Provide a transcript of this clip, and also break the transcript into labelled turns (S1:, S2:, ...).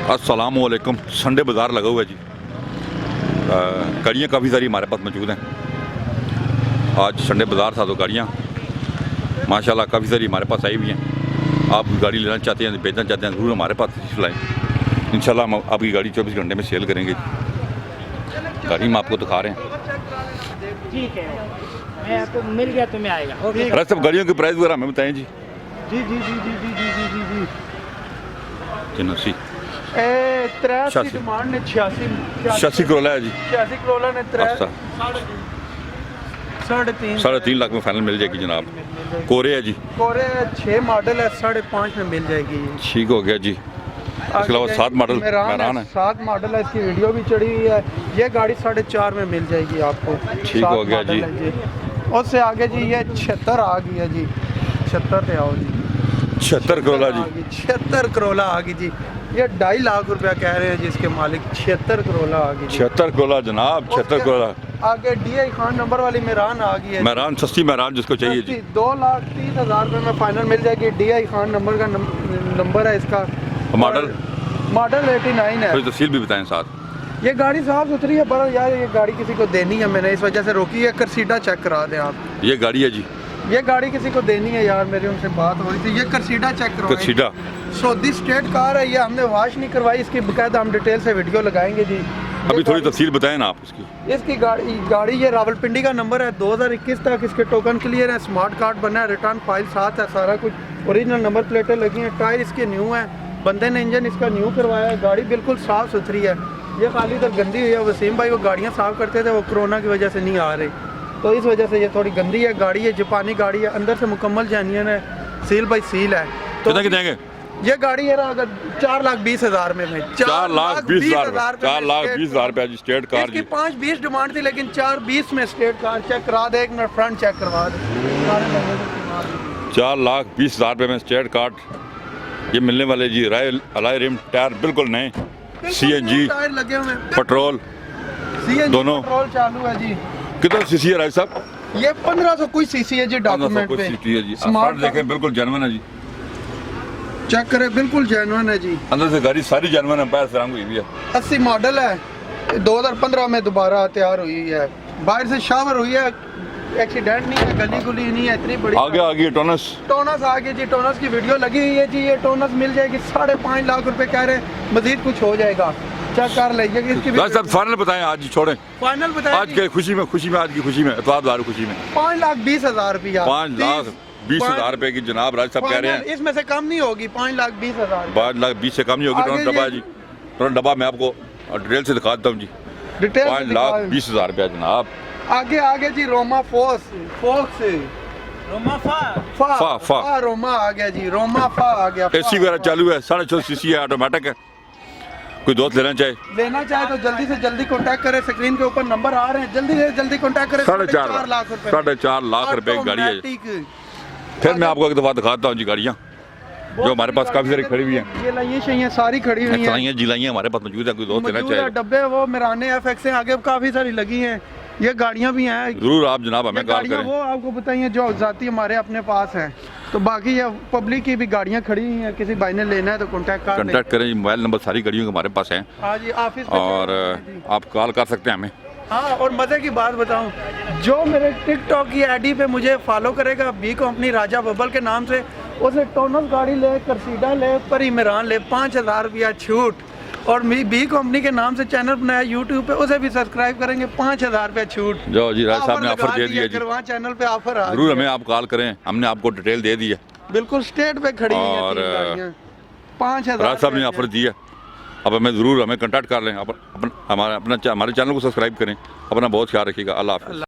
S1: अस्सलामुअलैकुम। संडे बाज़ार लगा हुआ है जी। गाड़ियाँ काफ़ी सारी हमारे पास मौजूद हैं। आज संडे बाज़ार था तो गाड़ियाँ माशाल्लाह काफ़ी सारी हमारे पास आई हुई हैं। आप गाड़ी लेना चाहते हैं, बेचना चाहते हैं, ज़रूर हमारे पास तशरीफ़ लाएँ। इंशाल्लाह हम आपकी गाड़ी 24 घंटे में सेल करेंगे। गाड़ी हम आपको दिखा रहे हैं।
S2: ठीक है, मैं तो मिल गया तुम्हें आएगा।
S1: अरे सब गाड़ियों के प्राइस वगैरह हमें बताएं जी।
S3: जी जी जी जी जी जी जी जी जी
S1: 83
S3: 83 डिमांड ने
S1: 86 करोला है जी।
S3: 86 करोला ने
S1: साढ़े तीन लाख में फाइनल मिल जाएगी जनाब। कोरे है जी,
S3: कोरे 6 मॉडल है, 5.5 में मिल जाएगी।
S1: ठीक हो गया जी। इसके अलावा 7 मॉडल मेहरान है,
S3: 7 मॉडल है, इसकी वीडियो भी चढ़ी हुई है। ये गाड़ी 4.5 में मिल जाएगी आपको।
S1: ठीक हो गया जी।
S3: उससे आगे जी ये 76 आ गई है जी। 76 पे आओ जी।
S1: 76 करोला जी।
S3: 76 करोला आ गई जी। ये 2.5 लाख रुपया कह रहे हैं जिसके मालिक। 76 करोला आ गई।
S1: 76 करोला जनाब, 76 करोला।
S3: आगे DI खान नंबर वाली मेहरान आ गई है।
S1: मेहरान सस्ती मेहरान जिसको चाहिए जी।
S3: 2,30,000 रुपये में फाइनल मिल जाएगी। DI खान नंबर का नंबर है इसका।
S1: मॉडल
S3: 89 है।
S1: थोड़ी तफसील भी बताएं साथ।
S3: ये गाड़ी साफ सुथरी है, पर यार ये गाड़ी किसी को देनी है, मैंने इस वजह से रोकी है। करसीडा चेक करा दें आप।
S1: ये गाड़ी है जी।
S3: ये गाड़ी किसी को देनी है यार, मेरी उनसे बात हो रही थी। ये करसीडा चेक करो।
S1: करसीडा
S3: सऊदी स्टेट कार है ये, हमने वॉश नहीं करवाई। इसकी बकायदा हम डिटेल से वीडियो लगाएंगे जी।
S1: अभी थोड़ी तफसील बताएं ना आप इसकी।
S3: इसकी गाड़ी ये रावलपिंडी का नंबर है। 2021 तक इसके टोकन क्लियर है, स्मार्ट कार्ड बना है, रिटर्न फाइल साथ है, सारा कुछ ओरिजिनल नंबर प्लेटें लगी हैं, टायर इसके न्यू है, बंदे ने इंजन इसका न्यू करवाया है। गाड़ी बिल्कुल साफ़ सुथरी है। ये खाली इधर गंदी हुई है। वसीम भाई वो गाड़ियाँ साफ़ करते थे, वो कोरोना की वजह से नहीं आ रही, तो इस वजह से ये थोड़ी गंदी है। गाड़ी है जापानी गाड़ी है, अंदर से मुकम्मल जेन्युइन है, सील बाई सील है। तो
S1: कितना देंगे?
S3: ये गाड़ी है अगर 4,20,000 में
S1: 4,20,000 4,20,000 जी। स्टेट कार जी।
S3: 5,20 डिमांड थी, लेकिन 4,20 में स्टेट कार चेक करा दे। एक मिनट फ्रंट चेक करवा दे।
S1: 4,20,000 में स्टेट कार्ड ये मिलने वाले जी। अलॉय रिम, टायर बिल्कुल नए, CNG
S3: टायर लगे हुए हैं,
S1: पेट्रोल
S3: CNG
S1: दोनों।
S3: पेट्रोल चालू है जी।
S1: कितना सीसी है राज साहब?
S3: ये 1500 कुछ सीसी है जी। डॉक्यूमेंट पे
S1: है जी।
S3: स्मार्ट
S1: देखें बिल्कुल जेन्युइन है जी।
S3: चेक करें, बिल्कुल जेन्युइन है जी।
S1: अंदर से गाड़ी सारी जेन्युइन है, पैर रंग हुई भी है।
S3: 80 मॉडल है, 2015 में दोबारा तैयार हुई है। बाहर से शावर हुई है, एक्सीडेंट नहीं है, गली गुली नहीं है, इतनी बड़ी।
S1: आगे टोनस
S3: आ गई जी। टोनस की वीडियो लगी हुई है जी। ये टोनस मिल जाएगी 5.5 लाख रुपए कह रहे हैं, मजीद कुछ हो जाएगा, चेक कर लीजिए इसकी भी।
S1: सर फाइनल बताएं आज, छोड़ें
S3: फाइनल बताएं
S1: आज के खुशी में आज की खुशी में, इतवार खुशी में
S3: 5,20,000 रुपया।
S1: 5,20,000 रुपए की जनाब राज साहब कह रहे हैं।
S3: इसमें से कम नहीं होगी। 5,20,000
S1: 5,20,000 से कम नहीं होगी। टोनस डब्बा जी, टोनस डब्बा मैं आपको डिटेल से दिखाता हूँ जी।
S3: डिटेल
S1: 5,20,000 रुपया जनाब।
S3: आगे जी रोमा फोक्स
S2: रोमा
S1: फा
S3: रोमा आ गया जी। रोमा फा आ गया।
S1: AC वगैरह चालू है, 6.5 CC है, ऑटोमेटिक है। कोई दोस्त लेना चाहे
S3: तो जल्दी से जल्दी कांटेक्ट करें। स्क्रीन के ऊपर नंबर आ रहे हैं, जल्दी से जल्दी कांटेक्ट करें।
S1: 4.5 लाख रुपए 4.5 लाख रुपए की गाड़ी है। फिर मैं आपको एक दफा दिखाता हूँ जी गाड़ियाँ जो हमारे पास काफी सारी खड़ी हुई हैं।
S3: ये लाइए सारी खड़ी हुई हैं।
S1: जिलाइयाँ हमारे पास मौजूद है, कोई दोस्त लेना चाहे।
S3: डब्बे वो मेराने FX आगे काफी सारी लगी हैं। ये गाड़ियाँ भी हैं,
S1: जरूर आप जनाब हमें कॉल करें।
S3: वो आपको बताइए जो जाती हमारे अपने पास है। तो बाकी ये पब्लिक की भी गाड़ियाँ खड़ी हुई हैं, किसी भाई ने लेना है तो कांटेक्ट
S1: करें। मोबाइल नंबर सारी गाड़ियों के हमारे पास हैं।
S3: हाँ जी, ऑफिस
S1: और आप कॉल कर सकते हैं हमें।
S3: हाँ, और मज़े की बात बताऊं, जो मेरे टिकटॉक की ID पे मुझे फॉलो करेगा B कंपनी राजा बबल के नाम से, उसे टोनस गाड़ी ले, करसीडा ले, परी मेहरान ले, 5,000 रुपया छूट। और B कंपनी के नाम से चैनल बनाया YouTube पे, उसे भी सब्सक्राइब करेंगे, 5,000 रुपया छूट।
S1: जो जी राज साहब ने ऑफर दे दिया जी।
S3: वहाँ चैनल पे ऑफर आ
S1: जरूर हमें आप कॉल करें, हमने आपको डिटेल दे दी है।
S3: बिल्कुल स्टेट पे खड़ी है
S1: और
S3: 5,000
S1: राज साहब ने ऑफर दिया। अब हमें कांटेक्ट कर लें। हमारे चैनल को सब्सक्राइब करें। अपना बहुत ख्याल रखिएगा। अल्लाह हाफ़िज़।